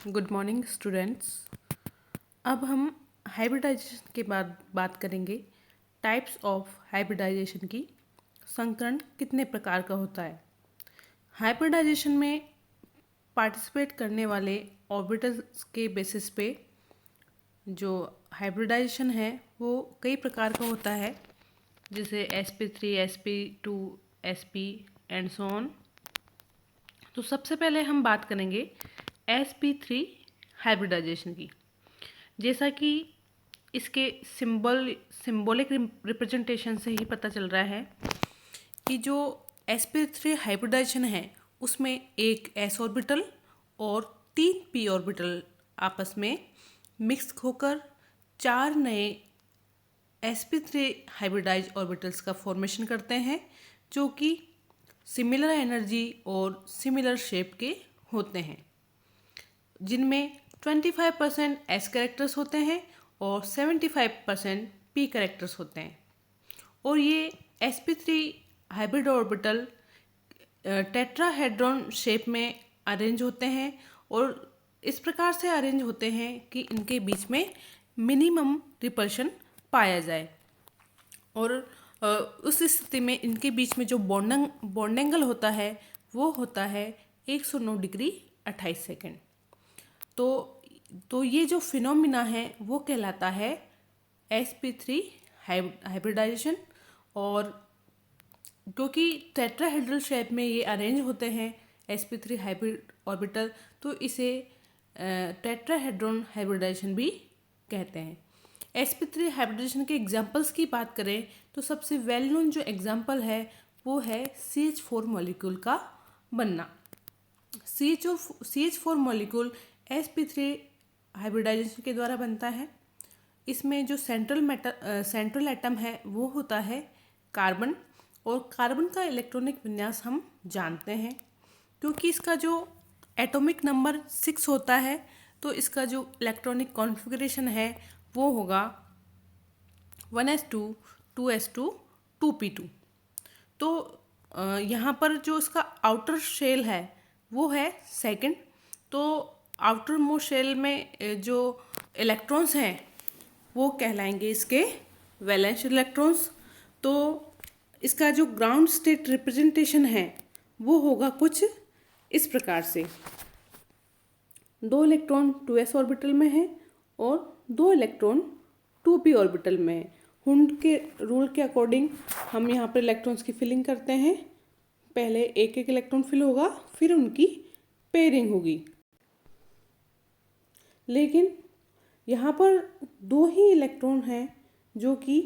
Good morning students. अब हम hybridisation के बाद बात करेंगे टाइप्स ऑफ हाइब्रिडाइजेशन की। संकरण कितने प्रकार का होता है। हाइब्रिडाइजेशन में पार्टिसिपेट करने वाले ऑर्बिटल्स के बेसिस पे जो हाइब्रिडाइजेशन है वो कई प्रकार का होता है, जैसे sp3, sp2, sp and so on. तो सबसे पहले हम बात करेंगे sp3 हाइब्रिडाइजेशन की। जैसा कि इसके सिंबॉलिक रिप्रेजेंटेशन से ही पता चल रहा है कि जो sp3 हाइब्रिडाइजेशन है उसमें एक s ऑर्बिटल और 3 p ऑर्बिटल आपस में मिक्स होकर 4 नए sp3 हाइब्रिडाइज ऑर्बिटल्स का फॉर्मेशन करते हैं, जो कि सिमिलर एनर्जी और सिमिलर शेप के होते हैं, जिनमें 25% s कैरेक्टर्स होते हैं और 75% p कैरेक्टर्स होते हैं। और ये sp3 hybrid orbital tetrahedron shape में अरेंज होते हैं और इस प्रकार से अरेंज होते हैं कि इनके बीच में मिनिमम रिपल्शन पाया जाए। और उस स्थिति में इनके बीच में जो बॉन्ड एंगल होता है वो होता है 109 डिग्री 28 सेकेंड। तो ये जो फिनोमिना है वो कहलाता है sp3 हाइब्रिडाइजेशन। और क्योंकि टेट्राहेड्रल शेप में ये अरेंज होते हैं sp3 हाइब्रिड ऑर्बिटल, तो इसे टेट्राहेड्रॉन हाइब्रिडाइजेशन भी कहते हैं। sp3 हाइब्रिडाइजेशन के एग्जांपल्स की बात करें तो सबसे वेल नोन जो एग्जांपल है वो है CH4 मॉलिक्यूल का बनना। CH4 मॉलिक्यूल sp3 हाइब्रिडाइजेशन के द्वारा बनता है। इसमें जो सेंट्रल एटम है वो होता है कार्बन, और कार्बन का इलेक्ट्रॉनिक विन्यास हम जानते हैं। क्योंकि इसका जो एटॉमिक नंबर 6 होता है तो इसका जो इलेक्ट्रॉनिक कॉन्फ़िगरेशन है वो होगा 1s2 2s2 2p2। तो यहाँ पर जो इसका आउटर शेल है वो है सेकंड। तो आउटर मोस्ट शेल में जो इलेक्ट्रॉन्स हैं वो कहलाएंगे इसके वैलेंस इलेक्ट्रॉन्स। तो इसका जो ग्राउंड स्टेट रिप्रेजेंटेशन है वो होगा कुछ इस प्रकार से। 2 इलेक्ट्रॉन 2s ऑर्बिटल में है और 2 इलेक्ट्रॉन 2p ऑर्बिटल में है। हुंड के रूल के अकॉर्डिंग हम यहाँ पर इलेक्ट्रॉन्स की फिलिंग करते हैं। पहले एक एक इलेक्ट्रॉन फिल होगा, फिर उनकी पेयरिंग होगी। लेकिन यहाँ पर 2 ही इलेक्ट्रॉन हैं जो कि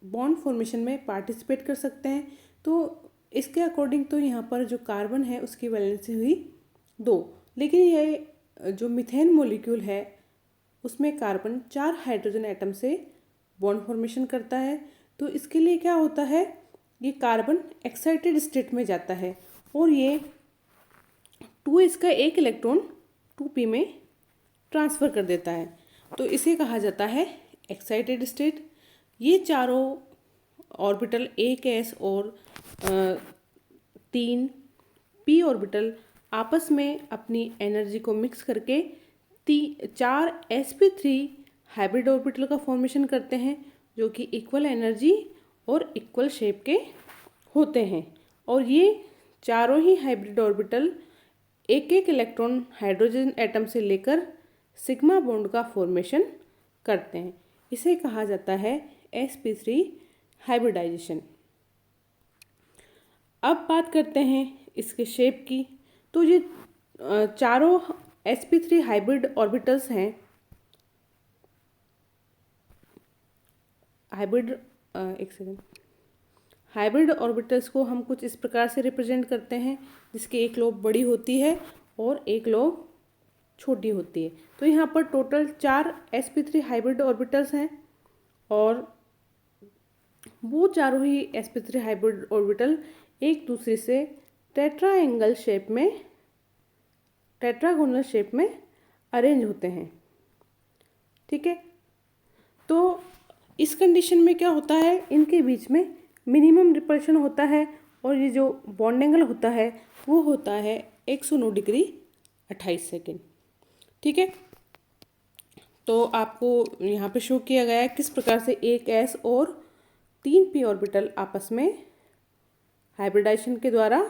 बॉन्ड फॉर्मेशन में पार्टिसिपेट कर सकते हैं। तो इसके अकॉर्डिंग तो यहाँ पर जो कार्बन है उसकी वैलेंसी हुई 2। लेकिन ये जो मीथेन मॉलिक्यूल है उसमें कार्बन 4 हाइड्रोजन एटम से बॉन्ड फॉर्मेशन करता है। तो इसके लिए क्या होता है, ये कार्बन एक्साइटेड स्टेट में जाता है और ये 2 इसका एक इलेक्ट्रॉन 2p में ट्रांसफ़र कर देता है। तो इसे कहा जाता है एक्साइटेड स्टेट। ये चारों ऑर्बिटल 1s और 3 p ऑर्बिटल आपस में अपनी एनर्जी को मिक्स करके 4 sp3 हाइब्रिड ऑर्बिटल का फॉर्मेशन करते हैं, जो कि इक्वल एनर्जी और इक्वल शेप के होते हैं। और ये चारों ही हाइब्रिड ऑर्बिटल एक एक इलेक्ट्रॉन हाइड्रोजन एटम से लेकर सिग्मा बॉन्ड का फॉर्मेशन करते हैं। इसे कहा जाता है sp3 हाइब्रिडाइजेशन। अब बात करते हैं इसके शेप की। तो ये चारों sp3 हाइब्रिड ऑर्बिटल्स हैं। हाइब्रिड ऑर्बिटल्स को हम कुछ इस प्रकार से रिप्रेजेंट करते हैं, जिसकी एक लोब बड़ी होती है और एक लोब छोटी होती है। तो यहाँ पर टोटल 4 sp3 हाइब्रिड ऑर्बिटल्स हैं और वो चारों ही sp3 हाइब्रिड ऑर्बिटल एक दूसरे से टेट्रागोनल शेप में अरेंज होते हैं। ठीक है। तो इस कंडीशन में क्या होता है, इनके बीच में मिनिमम रिपल्शन होता है और ये जो बॉन्ड एंगल होता है वो होता है 109 डिग्री 28 सेकेंड। ठीक है। तो आपको यहाँ पे शो किया गया है किस प्रकार से एक s और 3p ऑर्बिटल आपस में हाइब्रिडाइजेशन के द्वारा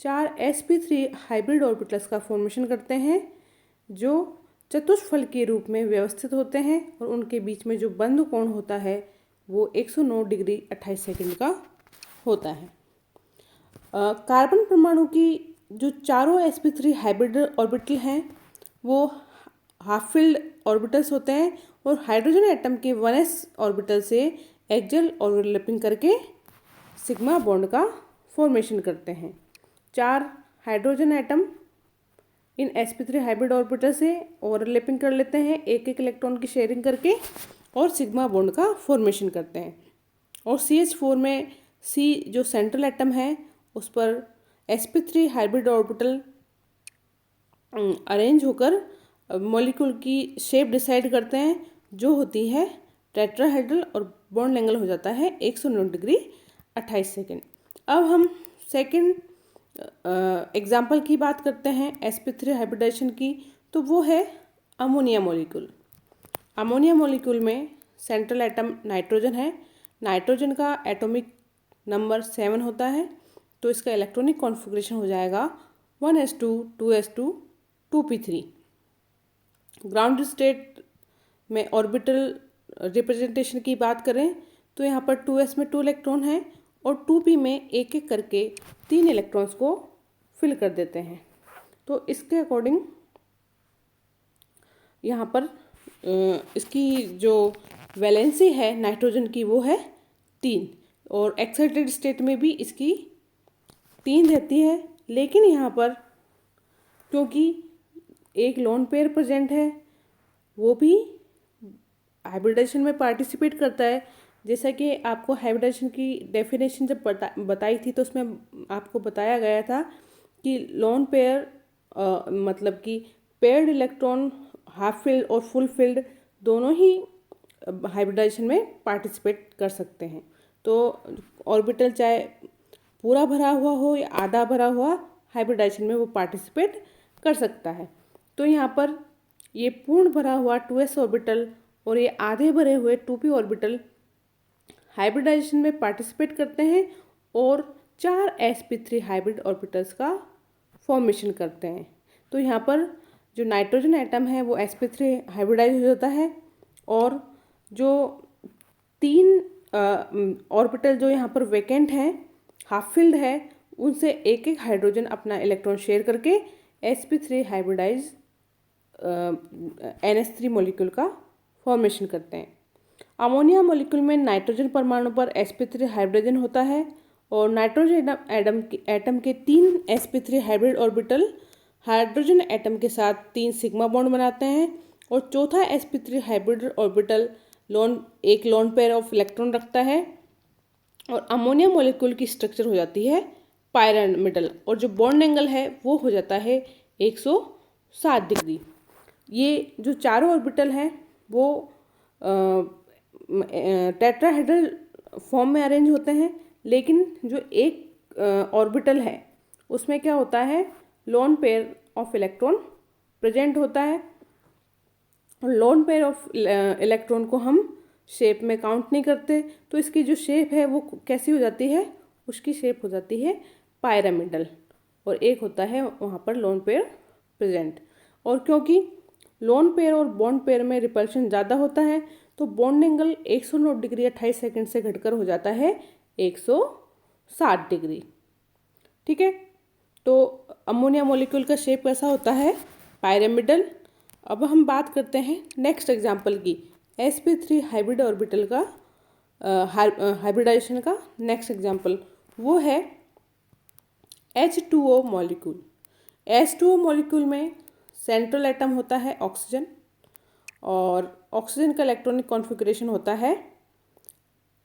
4 sp3 हाइब्रिड ऑर्बिटल्स का फॉर्मेशन करते हैं, जो चतुष्फल के रूप में व्यवस्थित होते हैं और उनके बीच में जो बंध कोण होता है वो 109 डिग्री 28 सेकंड का होता है। कार्बन परमाणु की जो चारों sp3 हाइब्रिड ऑर्बिटल हैं वो हाफ फिल्ड ऑर्बिटल्स होते हैं और हाइड्रोजन एटम के 1s ऑर्बिटल से एक्सियल ओवरलैपिंग करके सिग्मा बॉन्ड का फॉर्मेशन करते हैं। 4 hydrogen atom in sp3 hybrid orbital से ओवरलैपिंग कर लेते हैं एक एक इलेक्ट्रॉन की शेयरिंग करके और सिग्मा बॉन्ड का फॉर्मेशन करते हैं। और CH4 में C जो सेंट्रल एटम है उस पर sp3 हाइब्रिड ऑर्बिटल अरेंज होकर मॉलिक्यूल की शेप डिसाइड करते हैं, जो होती है टेट्राहेड्रल और बॉन्ड एंगल हो जाता है 109 डिग्री 28 सेकेंड। अब हम सेकंड एग्जाम्पल की बात करते हैं sp3 हाइब्रिडाइजेशन की, तो वो है अमोनिया मॉलिक्यूल। अमोनिया मॉलिक्यूल में सेंट्रल एटम नाइट्रोजन है। नाइट्रोजन का एटॉमिक नंबर 7 होता है, तो इसका इलेक्ट्रॉनिक कॉन्फ़िगरेशन हो जाएगा 1s2 2s2 2p3। Ground state में ऑर्बिटल रिप्रेजेंटेशन की बात करें तो यहाँ पर 2s में 2 इलेक्ट्रॉन हैं और 2p में एक एक करके 3 इलेक्ट्रॉन्स को फिल कर देते हैं। तो इसके अकॉर्डिंग यहाँ पर इसकी जो वैलेंसी है नाइट्रोजन की वो है 3 और एक्साइटेड स्टेट में भी इसकी 3 रहती है। लेकिन यहाँ पर क्योंकि एक लोन पेयर प्रेजेंट है वो भी हाइब्रिडाइजेशन में पार्टिसिपेट करता है। जैसा कि आपको हाइब्रिडाइजेशन की डेफिनेशन जब बताई थी तो उसमें आपको बताया गया था कि लोन पेयर मतलब कि पेयर्ड इलेक्ट्रॉन हाफ फील्ड और फुल फील्ड दोनों ही हाइब्रिडाइजेशन में पार्टिसिपेट कर सकते हैं। तो ऑर्बिटल चाहे पूरा भरा हुआ हो या आधा भरा हुआ हाइब्रिडाइजेशन में वो पार्टिसिपेट कर सकता है। तो यहाँ पर ये पूर्ण भरा हुआ 2s ऑर्बिटल और ये आधे भरे हुए 2p ऑर्बिटल हाइब्रिडाइजेशन में पार्टिसिपेट करते हैं और 4 sp3 हाइब्रिड ऑर्बिटल्स का फॉर्मेशन करते हैं। तो यहाँ पर जो नाइट्रोजन एटम है वो sp3 हाइब्रिडाइज हो जाता है और जो 3 ऑर्बिटल जो यहाँ पर वैकेंट हैं हाफ फील्ड है उनसे एक एक हाइड्रोजन अपना इलेक्ट्रॉन शेयर करके sp3 हाइब्रिडाइज NH3 मॉलिक्यूल का फॉर्मेशन करते हैं। अमोनिया मॉलिक्यूल में नाइट्रोजन परमाणु पर sp3 हाइब्रिजन होता है और नाइट्रोजन एटम के 3 sp3 hybrid orbital hydrogen atom के साथ 3 सिग्मा बॉन्ड बनाते हैं और चौथा sp3 हाइब्रिड ऑर्बिटल एक लोन पेयर ऑफ इलेक्ट्रॉन रखता है और अमोनिया मॉलिक्यूल की स्ट्रक्चर हो जाती है पायरामिडल और जो बॉन्ड एंगल है वो हो जाता है 107 डिग्री। ये जो चारों ऑर्बिटल हैं वो टेट्राहेड्रल फॉर्म में अरेंज होते हैं, लेकिन जो एक ऑर्बिटल है उसमें क्या होता है lone pair of electron present होता है। लोन पेयर ऑफ इलेक्ट्रॉन को हम शेप में काउंट नहीं करते, तो इसकी जो शेप है वो कैसी हो जाती है, उसकी शेप हो जाती है पायरामिडल और एक होता है वहाँ पर लोन पेयर प्रेजेंट। और क्योंकि लोन पेयर और बॉन्ड पेयर में रिपल्शन ज़्यादा होता है तो बॉन्ड एंगल 109 डिग्री 28 सेकंड से घटकर हो जाता है 160 डिग्री। ठीक है, तो अमोनिया मॉलिक्यूल का शेप कैसा होता है पायरामिडल। अब हम बात करते हैं नेक्स्ट एग्जांपल की sp3 हाइब्रिड ऑर्बिटल का हाइब्रिडाइजेशन का नेक्स्ट एग्जांपल वो है H2O मॉलिक्यूल। H2O मॉलिक्यूल में सेंट्रल एटम होता है ऑक्सीजन और ऑक्सीजन का इलेक्ट्रॉनिक कॉन्फ़िगरेशन होता है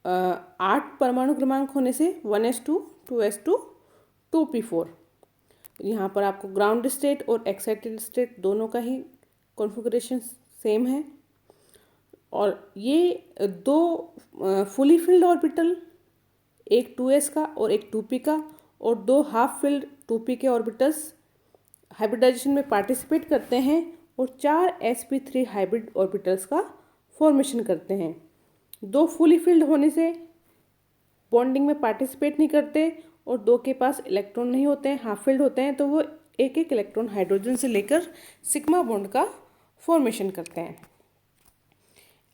8 परमाणु क्रमांक होने से 1s2 2s2 2p4। यहाँ पर आपको ग्राउंड स्टेट और एक्साइटेड स्टेट दोनों का ही कॉन्फ़िगरेशन सेम है और ये 2 फुली फिल्ड ऑर्बिटल एक 2s का और एक 2p का और 2 हाफ फिल्ड 2p के ऑर्बिटल्स हाइब्रिडाइजेशन में पार्टिसिपेट करते हैं और 4 sp3 हाइब्रिड ऑर्बिटल्स का फॉर्मेशन करते हैं। 2 फुली फिल्ड होने से बॉन्डिंग में पार्टिसिपेट नहीं करते और 2 के पास इलेक्ट्रॉन नहीं होते हैं, हाफ फिल्ड होते हैं, तो वो एक एक इलेक्ट्रॉन हाइड्रोजन से लेकर सिग्मा बॉन्ड का फॉर्मेशन करते हैं।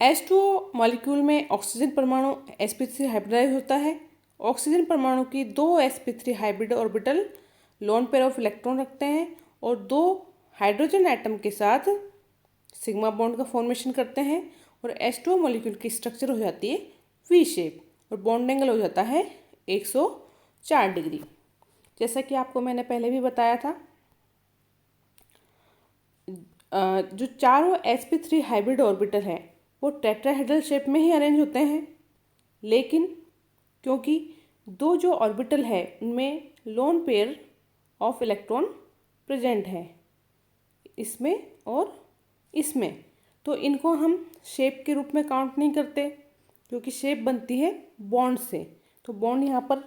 H2O मॉलिक्यूल में ऑक्सीजन परमाणु sp3 हाइब्रिडाइज होता है। ऑक्सीजन परमाणु की 2 sp3 hybrid orbital lone pair of electron रखते हैं और 2 हाइड्रोजन एटम के साथ सिग्मा बॉन्ड का फॉर्मेशन करते हैं और H2O मॉलिक्यूल की स्ट्रक्चर हो जाती है वी शेप और बॉन्ड एंगल हो जाता है 104 डिग्री। जैसा कि आपको मैंने पहले भी बताया था, जो चारों sp3 हाइब्रिड ऑर्बिटल हैं वो टेट्राहेड्रल शेप में ही अरेंज होते हैं, लेकिन क्योंकि 2 जो ऑर्बिटल है उनमें lone pair of electron present है, इसमें और इसमें, तो इनको हम शेप के रूप में काउंट नहीं करते क्योंकि शेप बनती है बॉन्ड से। तो बॉन्ड यहाँ पर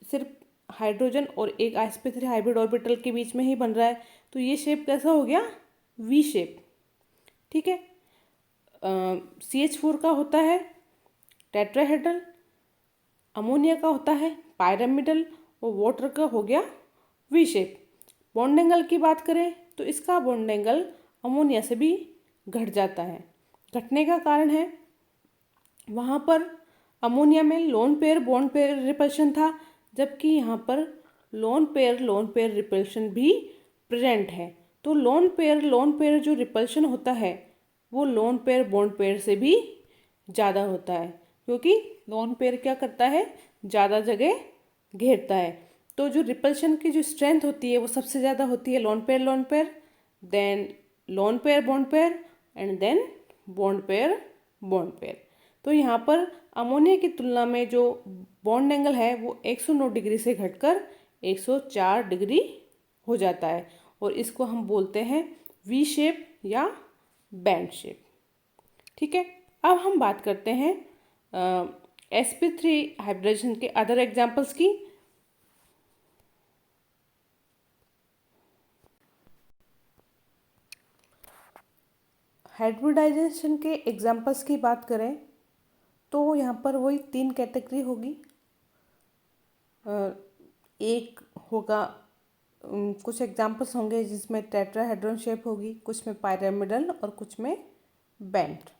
सिर्फ हाइड्रोजन और एक sp3 हाइब्रिड ऑर्बिटल के बीच में ही बन रहा है, तो ये शेप कैसा हो गया, वी शेप। ठीक है। CH4 का होता है टेट्राहेड्रल, अमोनिया का होता है पायरामिडल और वाटर का हो गया वी शेप। बॉन्ड एंगल की बात करें तो इसका बॉन्ड एंगल अमोनिया से भी घट जाता है। घटने का कारण है वहाँ पर अमोनिया में lone pair bond pair repulsion था, जबकि यहाँ पर लोन पेयर रिपल्शन भी प्रेजेंट है। तो लोन पेयर जो रिपल्शन होता है वो लोन पेयर बॉन्ड पेयर से भी ज़्यादा होता है, क्योंकि लोन पेयर क्या करता है, ज़्यादा जगह घेरता है। तो जो रिपल्शन की जो स्ट्रेंथ होती है वो सबसे ज़्यादा होती है lone pair, then lone pair and then bond pair. तो यहाँ पर अमोनिया की तुलना में जो बॉन्ड एंगल है वो 109 डिग्री से घटकर 104 डिग्री हो जाता है और इसको हम बोलते हैं वी शेप या बैंड शेप। ठीक है। अब हम बात करते हैं sp3 हाइब्रिडाइजेशन के अदर एग्जांपल्स की। हाइब्रिडाइजेशन के एग्जांपल्स की बात करें तो यहाँ पर वही 3 कैटेगरी होगी। एक होगा कुछ एग्जांपल्स होंगे जिसमें टेट्राहेड्रॉन शेप होगी, कुछ में पायरामिडल और कुछ में बैंड।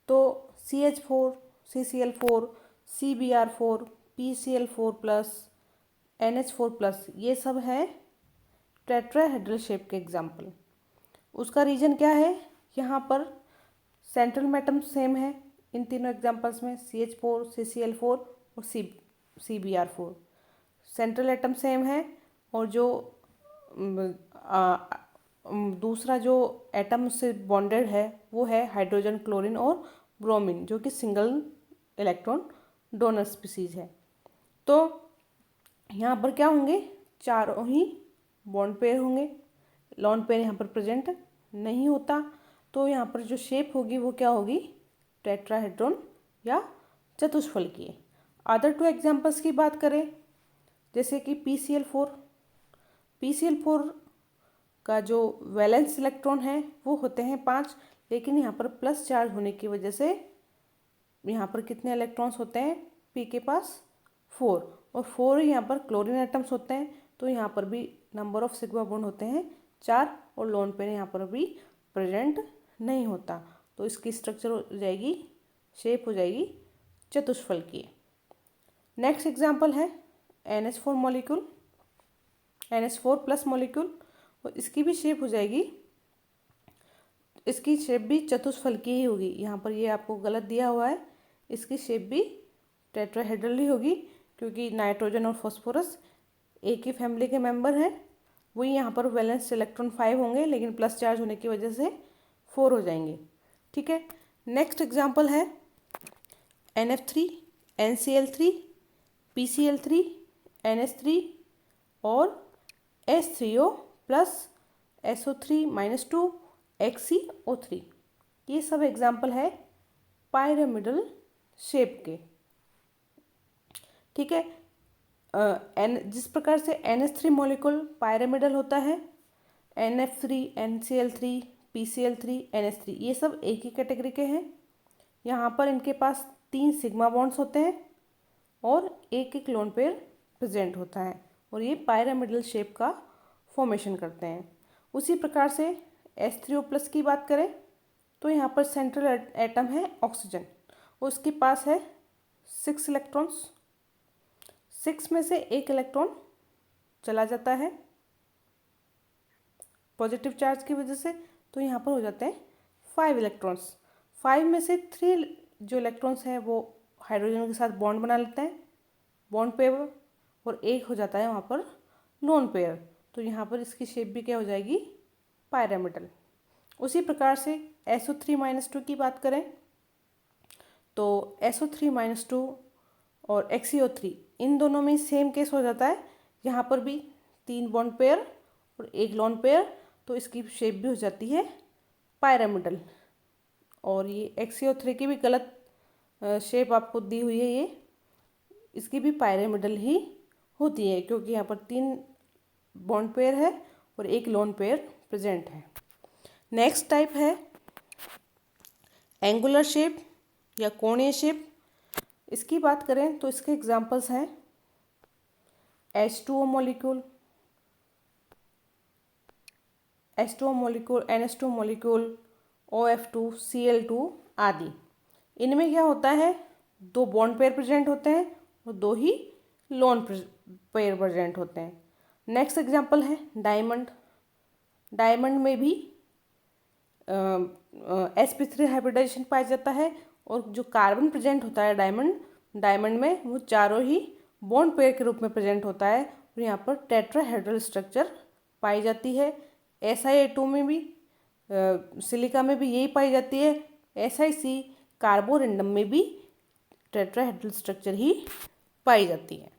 तो CH4, CCl4, CBr4, PCl4+, NH4+, ये सब है टेट्राहेड्रल शेप के एग्जाम्पल। उसका रीज़न क्या है, यहाँ पर सेंट्रल एटम सेम है इन तीनों एग्जाम्पल्स में, CH4, CCl4 और CBr4 सेंट्रल एटम सेम है और जो दूसरा जो एटम उससे बॉन्डेड है वो है हाइड्रोजन, क्लोरीन और ब्रोमीन, जो कि सिंगल इलेक्ट्रॉन डोनर स्पीसीज है। तो यहाँ पर क्या होंगे, चारों ही बॉन्ड पेयर होंगे, लॉन पेयर यहाँ पर प्रेजेंट नहीं होता। तो यहाँ पर जो शेप होगी वो क्या होगी, टेट्राहेड्रॉन या चतुष्फलकीय। अदर 2 एग्जाम्पल्स की बात करें जैसे कि PCl4 का जो वैलेंस इलेक्ट्रॉन है वो होते हैं 5, लेकिन यहाँ पर प्लस चार्ज होने की वजह से यहाँ पर कितने इलेक्ट्रॉन्स होते हैं, P के पास 4 और 4 यहाँ पर क्लोरीन एटम्स होते हैं, तो यहाँ पर भी नंबर ऑफ सिग्मा बॉन्ड होते हैं 4 और लोन पेयर यहाँ पर भी प्रेजेंट नहीं होता। तो इसकी स्ट्रक्चर हो जाएगी, शेप हो जाएगी चतुष्फलकीय। नेक्स्ट एग्जाम्पल है NH4 मॉलिक्यूल, NH4+ मॉलिक्यूल, और इसकी भी शेप हो जाएगी, इसकी शेप भी चतुष्फलकीय ही होगी। यहाँ पर ये आपको गलत दिया हुआ है, इसकी शेप भी टेट्राहेड्रल ही होगी क्योंकि नाइट्रोजन और फॉस्फोरस एक ही फैमिली के मेंबर हैं। वही यहाँ पर वैलेंस इलेक्ट्रॉन 5 होंगे, लेकिन प्लस चार्ज होने की वजह से 4 हो जाएंगे। ठीक है। नेक्स्ट एग्जाम्पल है NF3, NCl3, PCl3, NH3 और H3O प्लस SO3-2 XeO3। ये सब एग्जाम्पल है पायरामिडल शेप के। ठीक है। जिस प्रकार से NH3 मॉलिक्यूल पायरामिडल होता है, NF3, NCl3, PCl3, NH3, ये सब एक ही कैटेगरी के हैं। यहाँ पर इनके पास 3 सिग्मा बॉन्ड्स होते हैं और एक लोन पेयर प्रेजेंट होता है और ये पायरामिडल शेप का फॉर्मेशन करते हैं। उसी प्रकार से H3O+ की बात करें तो यहाँ पर सेंट्रल एटम है ऑक्सीजन, उसके पास है 6 इलेक्ट्रॉन्स। 6 में से 1 इलेक्ट्रॉन चला जाता है पॉजिटिव चार्ज की वजह से, तो यहाँ पर हो जाते हैं 5 इलेक्ट्रॉन्स। 5 में से 3 जो इलेक्ट्रॉन्स हैं वो हाइड्रोजन के साथ बॉन्ड बना लेते हैं, बॉन्ड पेयर, और एक हो जाता है वहाँ पर लोन पेयर। तो यहाँ पर इसकी शेप भी क्या हो जाएगी, पायरामिडल। उसी प्रकार से SO3-2 की बात करें तो SO3-2 और XeO3 इन दोनों में सेम केस हो जाता है। यहाँ पर भी 3 बॉन्ड पेयर और 1 लोन पेयर, तो इसकी शेप भी हो जाती है पायरामिडल। और ये XeO3 की भी गलत शेप आपको दी हुई है, ये इसकी भी पायरामिडल ही होती है क्योंकि यहाँ पर 3 बॉन्ड पेयर है और 1 लोन पेयर प्रेजेंट है। नेक्स्ट टाइप है एंगुलर शेप या कोणीय शेप। इसकी बात करें तो इसके एग्जांपल्स हैं H2O molecule, H2O molecule, NH2 molecule, OF2, Cl2 आदि। इनमें क्या होता है, 2 बॉन्ड पेयर प्रेजेंट होते हैं और 2 ही लोन पेयर प्रेजेंट होते हैं। नेक्स्ट एग्जांपल है डायमंड। डायमंड में भी sp3 हाइब्रिडाइजेशन पाया जाता है और जो कार्बन प्रेजेंट होता है डायमंड में वो चारों ही बॉन्ड पेयर के रूप में प्रेजेंट होता है और यहाँ पर टेट्राहेड्रल स्ट्रक्चर पाई जाती है। SiA2 में भी, सिलिका में भी यही पाई जाती है। SiC कार्बोरेंडम में भी टेट्राहेड्रल स्ट्रक्चर ही पाई जाती है।